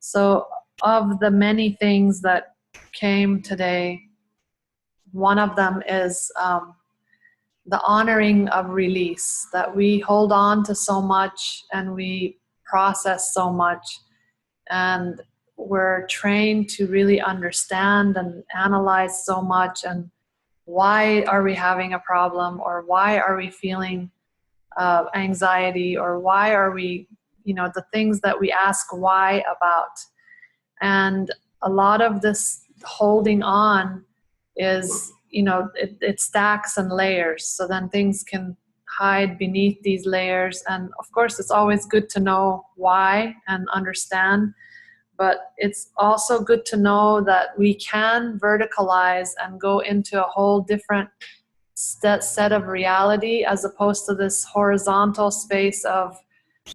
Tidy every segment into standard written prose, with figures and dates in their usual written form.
So of the many things that came today, one of them is the honoring of release, that we hold on to so much and we process so much, and we're trained to really understand and analyze so much, and why are we having a problem, or why are we feeling anxiety, or why are we, the things that we ask why about. And a lot of this holding on is, it stacks and layers, so then things can hide beneath these layers. And of course it's always good to know why and understand, but it's also good to know that we can verticalize and go into a whole different set of reality, as opposed to this horizontal space of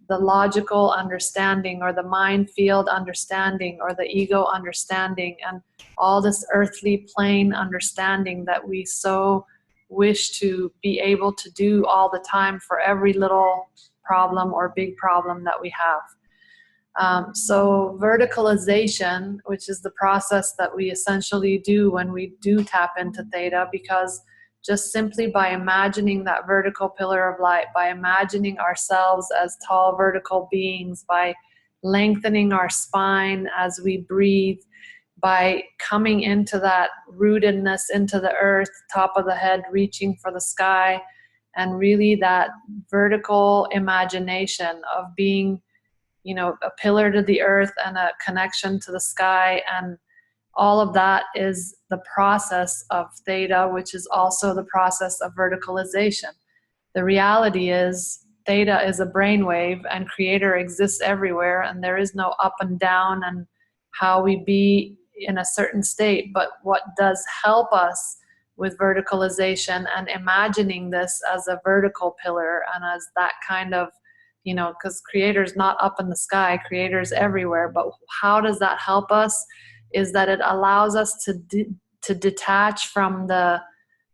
the logical understanding, or the mind field understanding, or the ego understanding, and all this earthly plane understanding that we so wish to be able to do all the time for every little problem or big problem that we have. So verticalization, which is the process that we essentially do when we do tap into theta, because just simply by imagining that vertical pillar of light, by imagining ourselves as tall vertical beings, by lengthening our spine as we breathe, by coming into that rootedness into the earth, top of the head reaching for the sky, and really that vertical imagination of being, a pillar to the earth and a connection to the sky, and all of that is the process of theta, which is also the process of verticalization. The reality is theta is a brainwave, and creator exists everywhere, and there is no up and down and how we be in a certain state. But what does help us with verticalization and imagining this as a vertical pillar and as that kind of, because creator's not up in the sky, creator's everywhere, but how does that help us is that it allows us to detach from the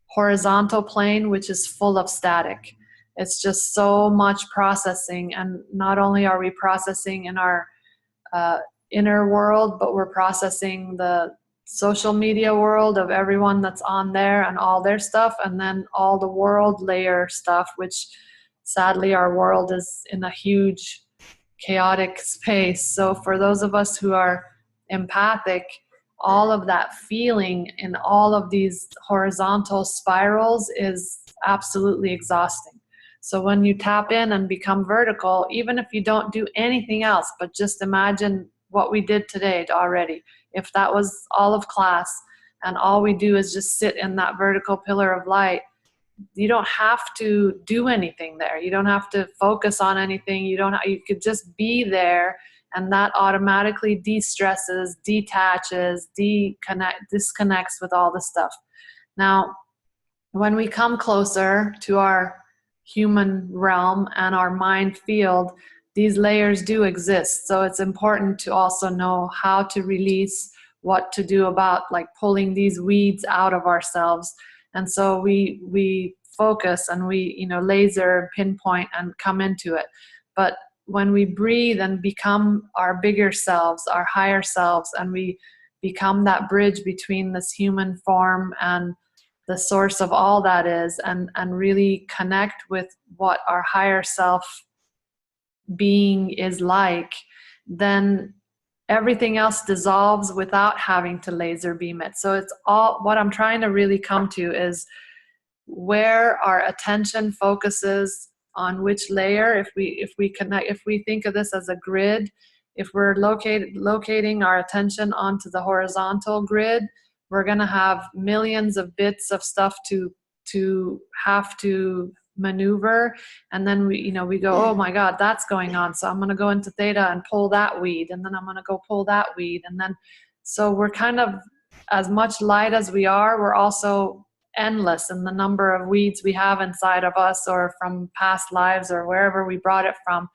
horizontal plane, which is full of static. It's just so much processing, and not only are we processing in our inner world, but we're processing the social media world of everyone that's on there and all their stuff, and then all the world layer stuff, which sadly our world is in a huge chaotic space. So for those of us who are empathic, all of that feeling in all of these horizontal spirals is absolutely exhausting. So when you tap in and become vertical, even if you don't do anything else, but just imagine what we did today already. If that was all of class and all we do is just sit in that vertical pillar of light, you don't have to do anything there. You don't have to focus on anything. You could just be there, and that automatically de-stresses, detaches, disconnects with all the stuff. Now, when we come closer to our human realm and our mind field, these layers do exist. So it's important to also know how to release, what to do about like pulling these weeds out of ourselves. And so we focus and we, laser, pinpoint, and come into it. But when we breathe and become our bigger selves, our higher selves, and we become that bridge between this human form and the source of all that is, and really connect with what our higher self being is like, then everything else dissolves without having to laser beam it. So it's all, what I'm trying to really come to is where our attention focuses on which layer. If we connect, if we think of this as a grid, if we're locating our attention onto the horizontal grid, we're going to have millions of bits of stuff to have to maneuver, and then we go, oh my god, that's going on, so I'm going to go into theta and pull that weed, and then I'm going to go pull that weed, and then so we're kind of, as much light as we are, we're also endless in the number of weeds we have inside of us, or from past lives, or wherever we brought it from,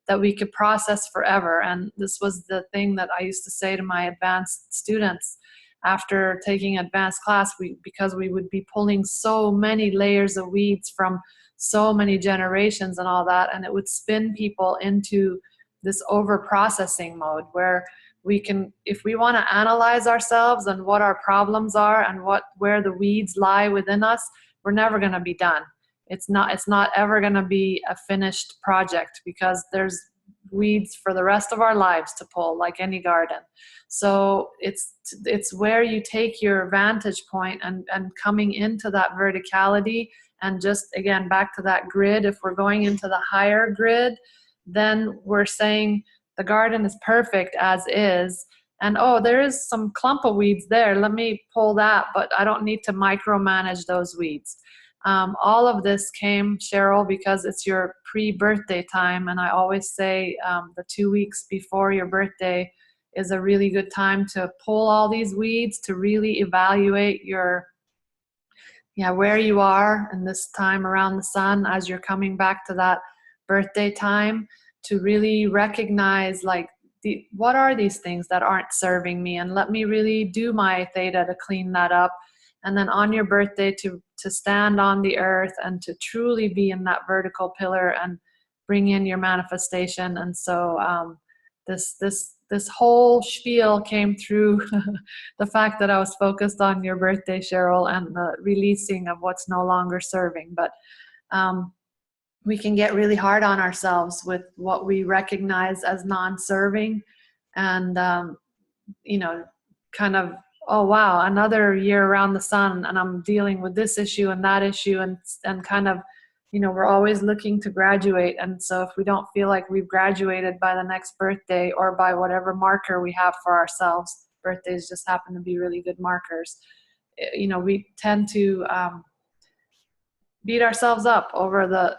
that we could process forever. And this was the thing that I used to say to my advanced students after taking advanced class, because we would be pulling so many layers of weeds from so many generations and all that, and it would spin people into this over processing mode where we can, if we want to analyze ourselves and what our problems are and where the weeds lie within us, we're never going to be done. It's not ever going to be a finished project, because there's weeds for the rest of our lives to pull, like any garden. So it's where you take your vantage point and coming into that verticality, and just again back to that grid. If we're going into the higher grid, then we're saying the garden is perfect as is, and oh, there is some clump of weeds there, let me pull that, but I don't need to micromanage those weeds. All of this came, Cheryl, because it's your pre-birthday time, and I always say the 2 weeks before your birthday is a really good time to pull all these weeds, to really evaluate where you are in this time around the sun as you're coming back to that birthday time, to really recognize, like, what are these things that aren't serving me, and let me really do my theta to clean that up. And then on your birthday to stand on the earth and to truly be in that vertical pillar and bring in your manifestation. And so this whole spiel came through the fact that I was focused on your birthday, Cheryl, and the releasing of what's no longer serving. But we can get really hard on ourselves with what we recognize as non-serving, and kind of, oh wow, another year around the sun and I'm dealing with this issue and that issue, and kind of, we're always looking to graduate. And so if we don't feel like we've graduated by the next birthday, or by whatever marker we have for ourselves, birthdays just happen to be really good markers, we tend to beat ourselves up over the,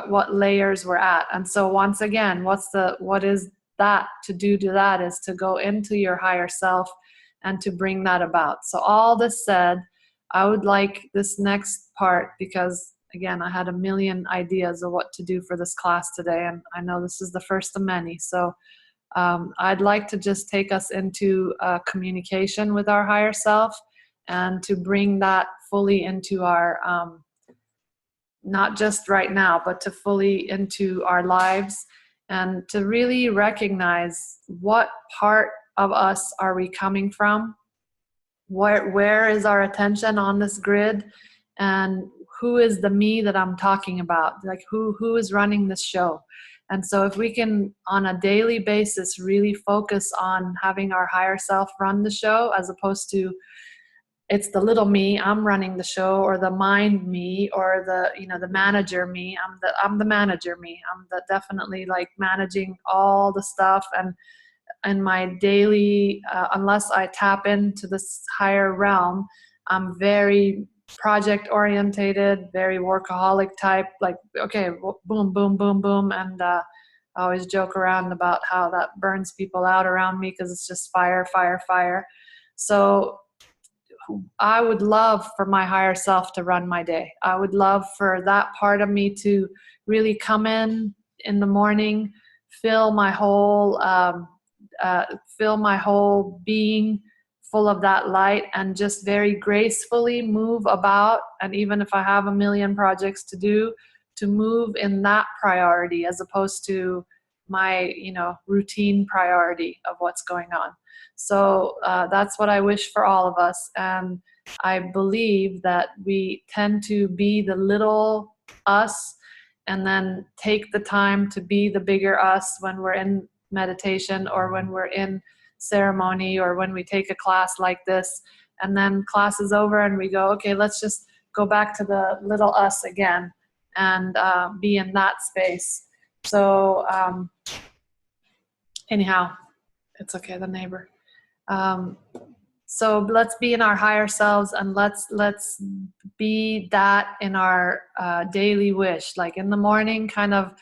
what layers we're at. And so once again, what is that to do to that is to go into your higher self and to bring that about. So all this said, I would like this next part, because again, I had a million ideas of what to do for this class today, and I know this is the first of many. So I'd like to just take us into communication with our higher self, and to bring that fully into our, not just right now, but to fully into our lives, and to really recognize what part of us are we coming from, where is our attention on this grid, and who is the me that I'm talking about, like who is running this show. And so if we can on a daily basis really focus on having our higher self run the show, as opposed to it's the little me, I'm running the show, or the mind me, or the manager me. I'm the manager me. I'm definitely like managing all the stuff, and my daily, unless I tap into this higher realm, I'm very project orientated, very workaholic type, like, okay, boom, boom, boom, boom. And I always joke around about how that burns people out around me, because it's just fire, fire, fire. So I would love for my higher self to run my day. I would love for that part of me to really come in the morning, fill my whole being full of that light, and just very gracefully move about. And even if I have a million projects to do, to move in that priority, as opposed to my routine priority of what's going on. So that's what I wish for all of us. And I believe that we tend to be the little us, and then take the time to be the bigger us when we're in meditation, or when we're in ceremony, or when we take a class like this. And then class is over and we go, okay, let's just go back to the little us again, and be in that space. So anyhow, it's okay, the neighbor. So let's be in our higher selves, and let's be that in our daily wish, like in the morning, kind of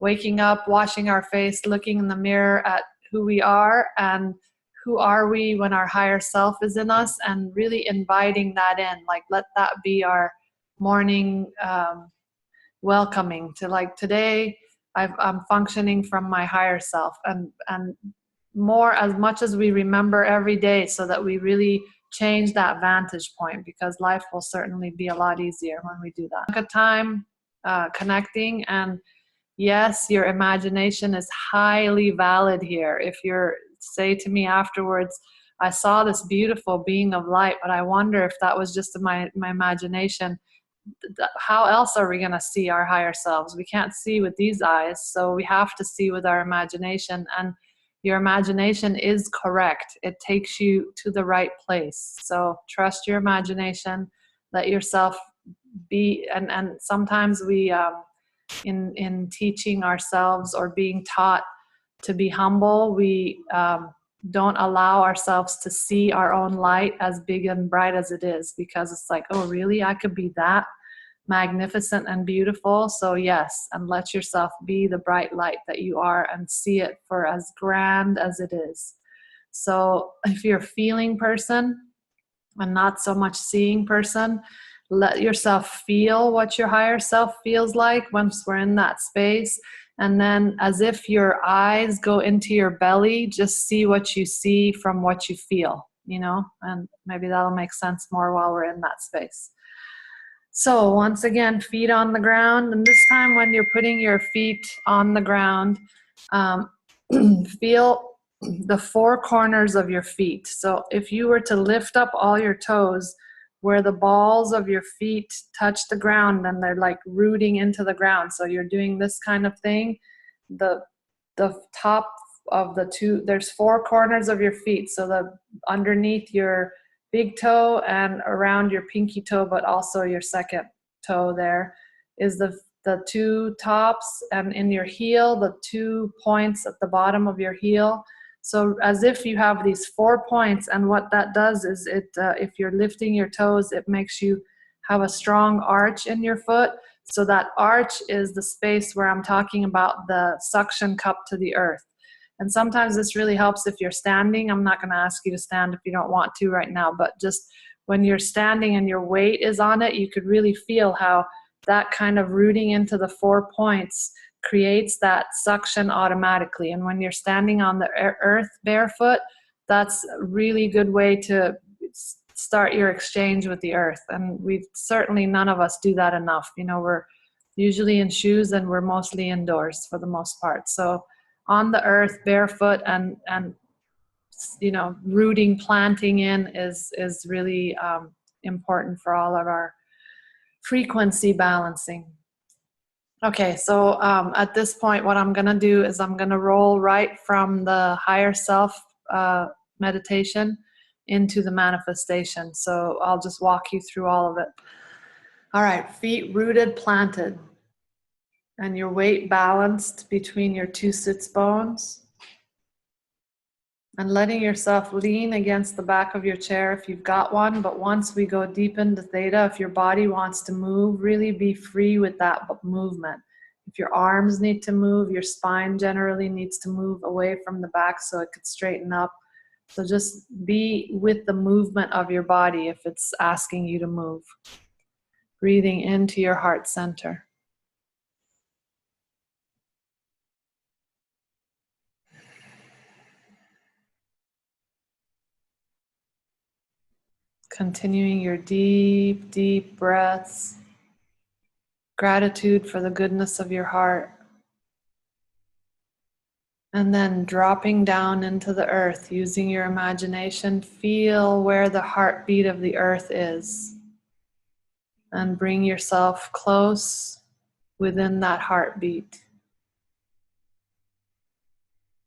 waking up, washing our face, looking in the mirror at who we are, and who are we when our higher self is in us, and really inviting that in. Like, let that be our morning welcoming to, like, today I'm functioning from my higher self, and more, as much as we remember every day, so that we really change that vantage point, because life will certainly be a lot easier when we do that. Take a time connecting, and yes, your imagination is highly valid here. If you're say to me afterwards, I saw this beautiful being of light, but I wonder if that was just my imagination. How else are we going to see our higher selves? We can't see with these eyes, so we have to see with our imagination. And your imagination is correct. It takes you to the right place. So trust your imagination. Let yourself be. And sometimes we, in teaching ourselves or being taught to be humble, we don't allow ourselves to see our own light as big and bright as it is, because it's like, oh, really? I could be that magnificent and beautiful. So yes, and let yourself be the bright light that you are and see it for as grand as it is. So if you're a feeling person and not so much seeing person, let yourself feel what your higher self feels like once we're in that space. And then as if your eyes go into your belly, just see what you see from what you feel, and maybe that'll make sense more while we're in that space. So once again, feet on the ground. And this time when you're putting your feet on the ground, feel the four corners of your feet. So if you were to lift up all your toes, where the balls of your feet touch the ground, and they're like rooting into the ground. So you're doing this kind of thing. The top of the two, there's four corners of your feet. So the underneath your big toe and around your pinky toe, but also your second toe, there is the two tops, and in your heel, the 2 points at the bottom of your heel. So as if you have these 4 points, and what that does is if you're lifting your toes, it makes you have a strong arch in your foot. So that arch is the space where I'm talking about the suction cup to the earth. And sometimes this really helps if you're standing. I'm not going to ask you to stand if you don't want to right now, but just when you're standing and your weight is on it, you could really feel how that kind of rooting into the 4 points creates that suction automatically. And when you're standing on the earth barefoot, that's a really good way to start your exchange with the earth. And certainly none of us do that enough. We're usually in shoes, and we're mostly indoors for the most part. So on the earth barefoot and rooting, planting in is really important for all of our frequency balancing. Okay, so at this point, what I'm going to do is I'm going to roll right from the higher self meditation into the manifestation. So I'll just walk you through all of it. All right, feet rooted, planted, and your weight balanced between your two sits bones. And letting yourself lean against the back of your chair if you've got one. But once we go deep into theta, if your body wants to move, really be free with that movement. If your arms need to move, your spine generally needs to move away from the back so it could straighten up. So just be with the movement of your body if it's asking you to move. Breathing into your heart center. Continuing your deep, deep breaths. Gratitude for the goodness of your heart. And then dropping down into the earth, using your imagination, feel where the heartbeat of the earth is. And bring yourself close within that heartbeat.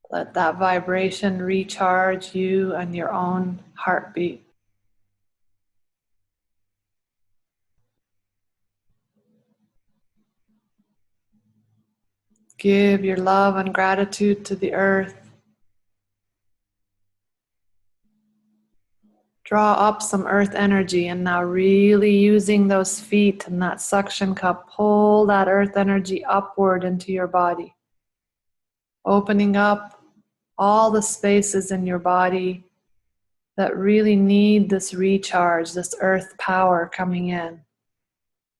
Let that vibration recharge you and your own heartbeat. Give your love and gratitude to the earth. Draw up some earth energy, and now really using those feet and that suction cup, pull that earth energy upward into your body. Opening up all the spaces in your body that really need this recharge, this earth power coming in.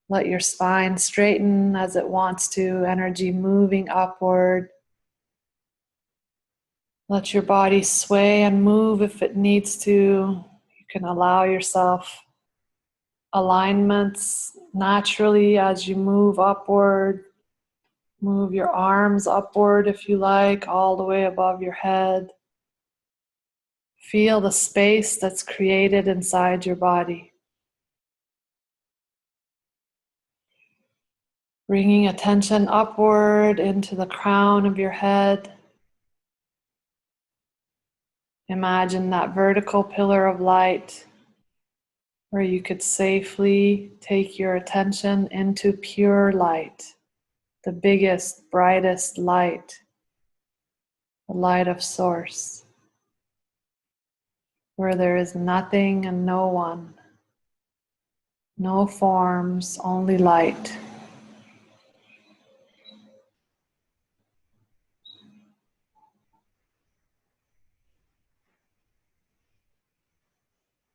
Let your spine straighten as it wants to, energy moving upward. Let your body sway and move if it needs to. You can allow yourself alignments naturally as you move upward. Move your arms upward if you like, all the way above your head. Feel the space that's created inside your body. Bringing attention upward into the crown of your head. Imagine that vertical pillar of light where you could safely take your attention into pure light, the biggest, brightest light, the light of Source, where there is nothing and no one, no forms, only light.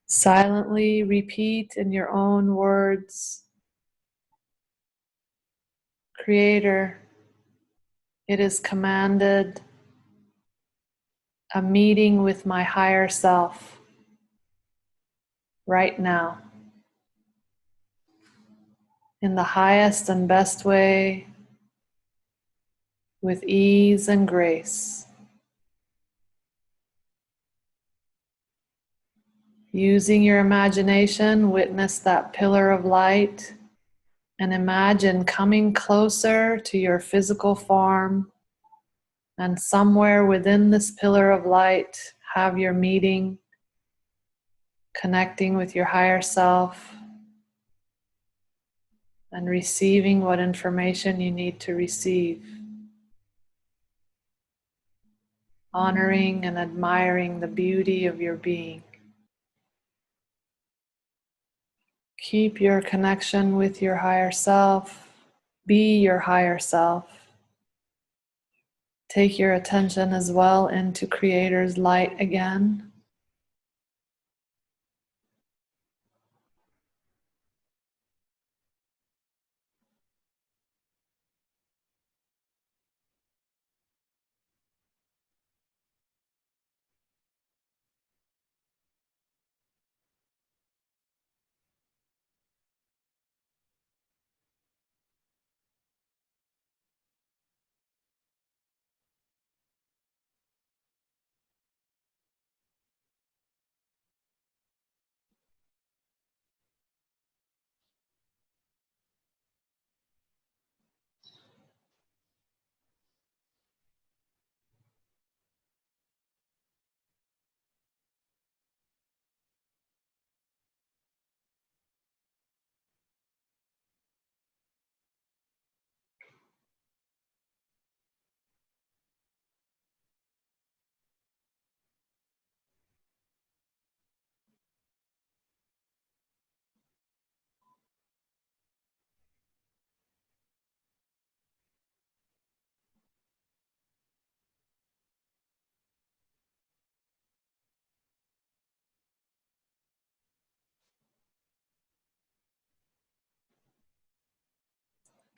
Silently repeat in your own words, Creator, it is commanded a meeting with my higher self right now, in the highest and best way, with ease and grace. Using your imagination, witness that pillar of light and imagine coming closer to your physical form, and somewhere within this pillar of light, have your meeting, connecting with your higher self and receiving what information you need to receive. Honoring and admiring the beauty of your being. Keep your connection with your higher self. Be your higher self. Take your attention as well into Creator's light again.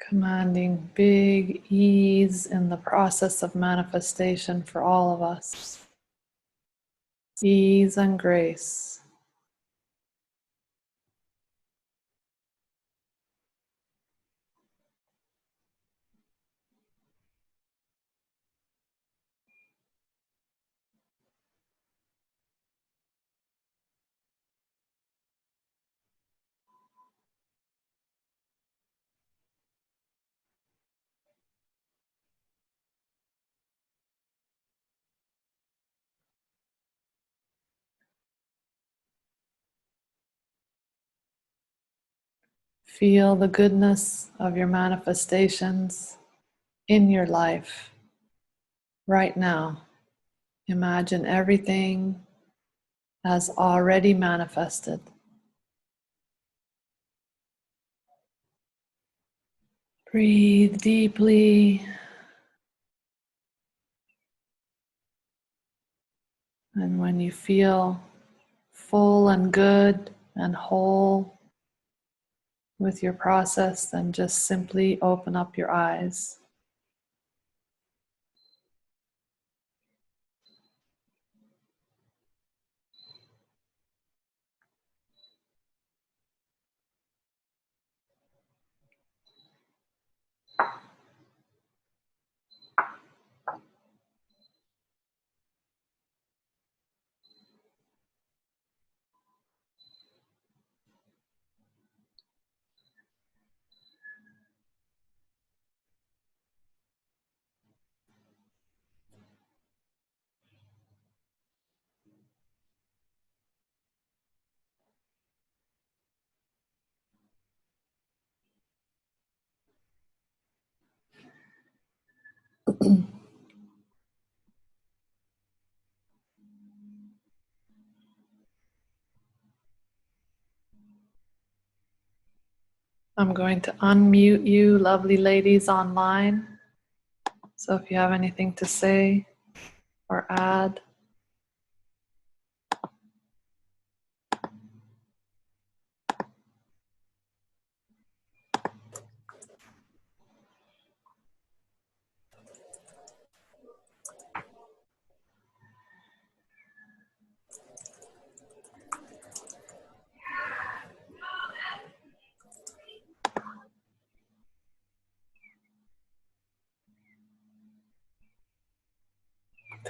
Commanding big ease in the process of manifestation for all of us. Ease and grace. Feel the goodness of your manifestations in your life right now. Imagine everything as already manifested. Breathe deeply, and when you feel full and good and whole with your process, then just simply open up your eyes. I'm going to unmute you, lovely ladies online. So if you have anything to say or add.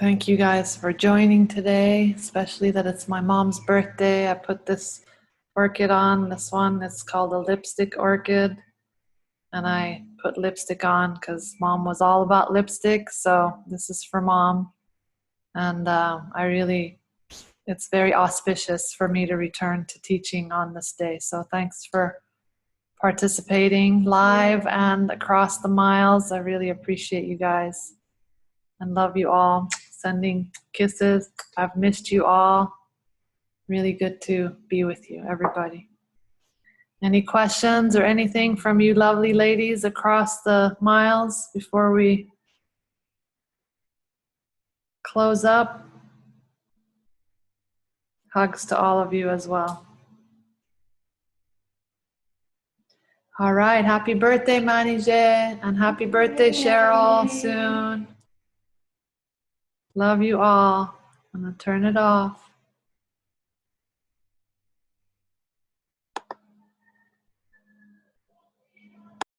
Thank you guys for joining today, especially that it's my mom's birthday. I put this orchid on, this one. It's called a lipstick orchid. And I put lipstick on because mom was all about lipstick. So this is for mom. And it's very auspicious for me to return to teaching on this day. So thanks for participating live and across the miles. I really appreciate you guys and love you all. Sending kisses. I've missed you all. Really good to be with you, everybody. Any questions or anything from you lovely ladies across the miles before we close up? Hugs to all of you as well. All right, happy birthday, Manije, and happy birthday, Cheryl, soon. Love you all. I'm gonna turn it off.